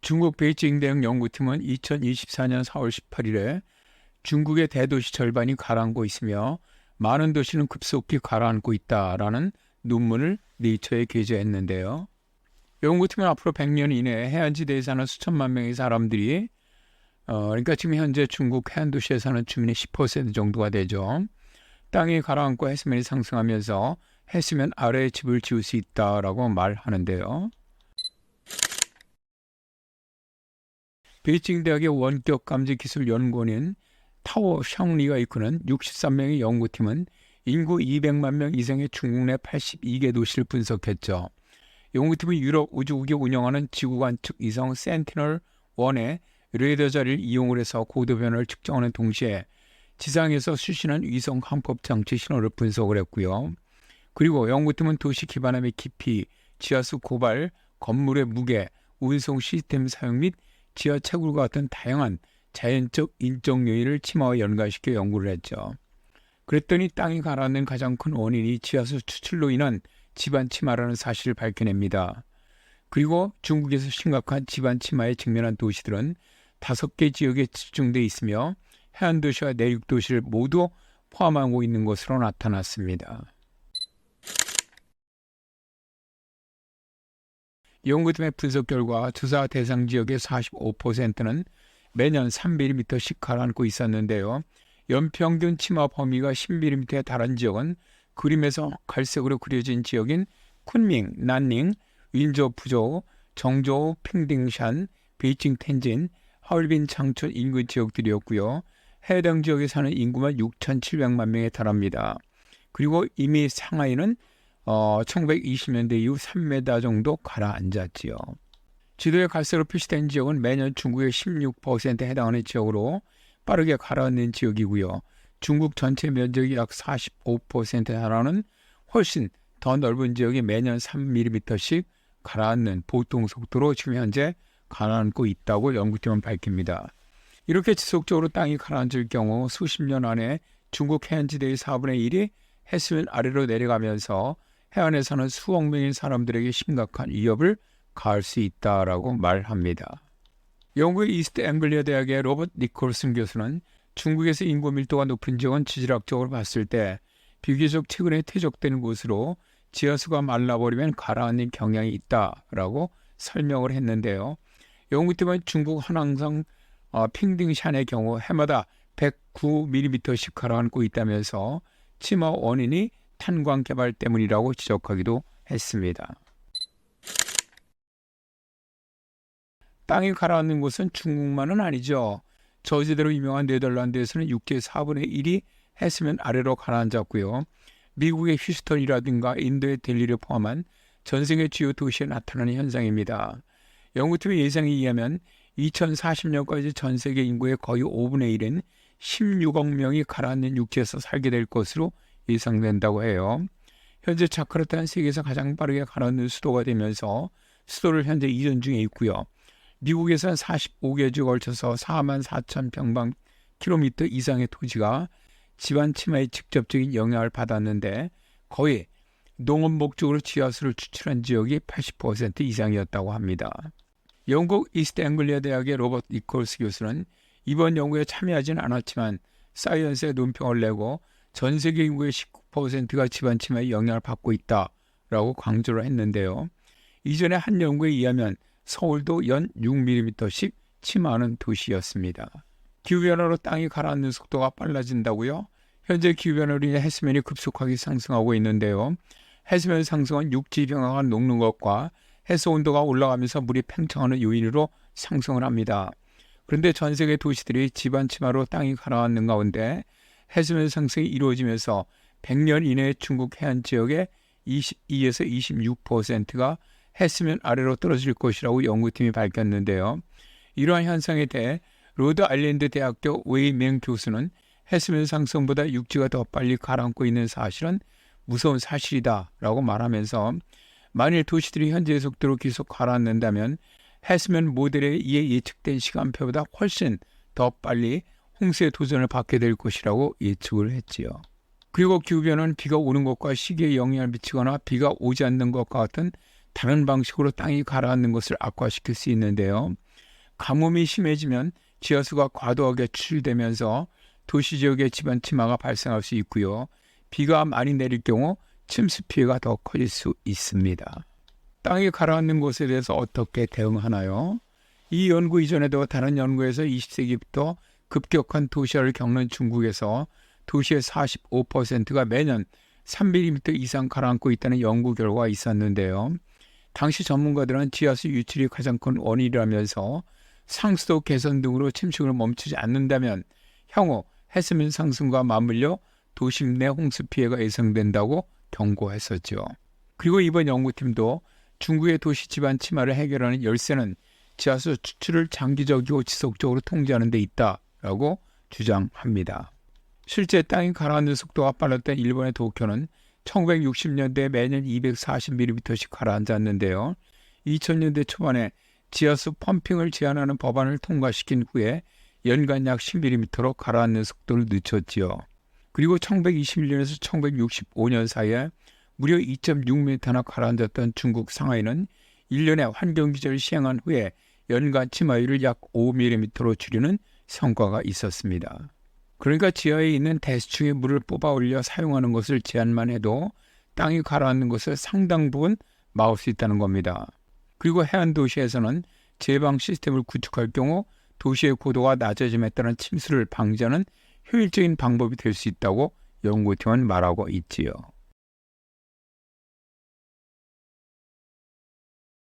중국 베이징 대학 연구팀은 2024년 4월 18일에 중국의 대도시 절반이 가라앉고 있으며 많은 도시는 급속히 가라앉고 있다라는 논문을 네이처에 게재했는데요. 연구팀은 앞으로 100년 이내에 해안지대에 사는 수천만 명의 사람들이 그러니까 지금 현재 중국 해안도시에 사는 주민의 10% 정도가 되죠. 땅이 가라앉고 해수면이 상승하면서 해수면 아래에 집을 지을 수 있다라고 말하는데요. 베이징 대학의 원격 감지 기술 연구원인 타오 샹리가 이끄는 63명의 연구팀은 인구 200만 명 이상의 중국 내 82개 도시를 분석했죠. 연구팀은 유럽 우주국이 운영하는 지구 관측 위성 센티널-1의 레이더 자리를 이용을 해서 고도 변화를 측정하는 동시에 지상에서 수신한 위성 항법 장치 신호를 분석을 했고요. 그리고 연구팀은 도시 기반함의 깊이, 지하수 고발, 건물의 무게, 운송 시스템 사용 및 지하 채굴과 같은 다양한 자연적 인적 요인을 치마와 연관시켜 연구를 했죠. 그랬더니 땅이 가라앉는 가장 큰 원인이 지하수 추출로 인한 지반 침하라는 사실을 밝혀냅니다. 그리고 중국에서 심각한 지반 침하에 직면한 도시들은 5개 지역에 집중되어 있으며 해안도시와 내륙도시를 모두 포함하고 있는 것으로 나타났습니다. 연구팀의 분석 결과 조사 대상 지역의 45%는 매년 3mm씩 가라앉고 있었는데요. 연평균 침하 범위가 10mm에 달한 지역은 그림에서 갈색으로 그려진 지역인 쿤밍, 난닝, 윈저 부저우, 정저우, 핑딩샨, 베이징 텐진, 하얼빈 창천 인근 지역들이었고요. 해당 지역에 사는 인구만 6,700만 명에 달합니다. 그리고 이미 상하이는 1920년대 이후 3m 정도 가라앉았지요. 지도에 갈색으로 표시된 지역은 매년 중국의 16%에 해당하는 지역으로 빠르게 가라앉는 지역이고요. 중국 전체 면적이 약 45%에 달하는 훨씬 더 넓은 지역이 매년 3mm씩 가라앉는 보통 속도로 지금 현재 가라앉고 있다고 연구팀은 밝힙니다. 이렇게 지속적으로 땅이 가라앉을 경우 수십 년 안에 중국 해안지대의 4분의 1이 해수면 아래로 내려가면서 해안에 사는 수억 명의 사람들에게 심각한 위협을 가할 수 있다라고 말합니다. 영국의 이스트 앵글리아 대학의 로버트 니콜슨 교수는 중국에서 인구 밀도가 높은 지역은 지질학적으로 봤을 때 비교적 최근에 퇴적된 곳으로 지하수가 말라버리면 가라앉는 경향이 있다라고 설명을 했는데요. 연구팀은 중국 한왕성 핑딩샨의 경우 해마다 109mm씩 가라앉고 있다면서 침하 원인이 탄광 개발 때문이라고 지적하기도 했습니다. 땅이 가라앉는 곳은 중국만은 아니죠. 저지대로 유명한 네덜란드에서는 육지의 4분의 1이 해수면 아래로 가라앉았고요. 미국의 휴스턴이라든가 인도의 델리를 포함한 전 세계 주요 도시에 나타나는 현상입니다. 연구팀의 예상에 의하면 2040년까지 전 세계 인구의 거의 5분의 1인 16억 명이 가라앉는 육지에서 살게 될 것으로 예상된다고 해요. 현재 자카르타는 세계에서 가장 빠르게 가라앉는 수도가 되면서 수도를 현재 이전 중에 있고요. 미국에서는 45개 주에 걸쳐서 4만 4천 평방킬로미터 이상의 토지가 지반 침하의 직접적인 영향을 받았는데 거의 농업 목적으로 지하수를 추출한 지역이 80% 이상이었다고 합니다. 영국 이스트 앵글리아 대학의 로버트 니콜스 교수는 이번 연구에 참여하지는 않았지만 사이언스에 논평을 내고 전 세계 인구의 19%가 지반 침하의 영향을 받고 있다라고 강조를 했는데요. 이전에 한 연구에 의하면 서울도 연 6mm씩 침하하는 도시였습니다. 기후변화로 땅이 가라앉는 속도가 빨라진다고요? 현재 기후변화로 인해 해수면이 급속하게 상승하고 있는데요. 해수면 상승은 육지 평화가 녹는 것과 해수 온도가 올라가면서 물이 팽창하는 요인으로 상승을 합니다. 그런데 전 세계 도시들이 지반 침하로 땅이 가라앉는 가운데 해수면 상승이 이루어지면서 100년 이내에 중국 해안 지역의 22에서 26%가 해수면 아래로 떨어질 것이라고 연구팀이 밝혔는데요. 이러한 현상에 대해 로드 아일랜드 대학교 웨이맹 교수는 해수면 상승보다 육지가 더 빨리 가라앉고 있는 사실은 무서운 사실이다라고 말하면서 만일 도시들이 현재의 속도로 계속 가라앉는다면 해수면 모델에 의해 예측된 시간표보다 훨씬 더 빨리 홍수의 도전을 받게 될 것이라고 예측을 했지요. 그리고 기후변화는 비가 오는 것과 시기에 영향을 미치거나 비가 오지 않는 것과 같은 다른 방식으로 땅이 가라앉는 것을 악화시킬 수 있는데요. 가뭄이 심해지면 지하수가 과도하게 추출되면서 도시 지역의 지반 침하가 발생할 수 있고요. 비가 많이 내릴 경우 침수 피해가 더 커질 수 있습니다. 땅이 가라앉는 것에 대해서 어떻게 대응하나요? 이 연구 이전에도 다른 연구에서 20세기부터 급격한 도시화를 겪는 중국에서 도시의 45%가 매년 3mm 이상 가라앉고 있다는 연구 결과가 있었는데요. 당시 전문가들은 지하수 유출이 가장 큰 원인이라면서 상수도 개선 등으로 침식을 멈추지 않는다면 향후 해수면 상승과 맞물려 도심 내 홍수 피해가 예상된다고 경고했었죠. 그리고 이번 연구팀도 중국의 도시 지반 침하를 해결하는 열쇠는 지하수 추출을 장기적이고 지속적으로 통제하는 데 있다라고 주장합니다. 실제 땅이 가라앉는 속도가 빨랐던 일본의 도쿄는 1960년대에 매년 240mm씩 가라앉았는데요. 2000년대 초반에 지하수 펌핑을 제한하는 법안을 통과시킨 후에 연간 약 10mm로 가라앉는 속도를 늦췄지요. 그리고 1921년에서 1965년 사이에 무려 2.6m나 가라앉았던 중국 상하이는 1년에 환경규제를 시행한 후에 연간 침하율을 약 5mm로 줄이는 성과가 있었습니다. 그러니까 지하에 있는 대수층의 물을 뽑아 올려 사용하는 것을 제한만 해도 땅이 가라앉는 것을 상당 부분 막을 수 있다는 겁니다. 그리고 해안 도시에서는 제방 시스템을 구축할 경우 도시의 고도가 낮아짐에 따른 침수를 방지하는 효율적인 방법이 될 수 있다고 연구팀은 말하고 있지요.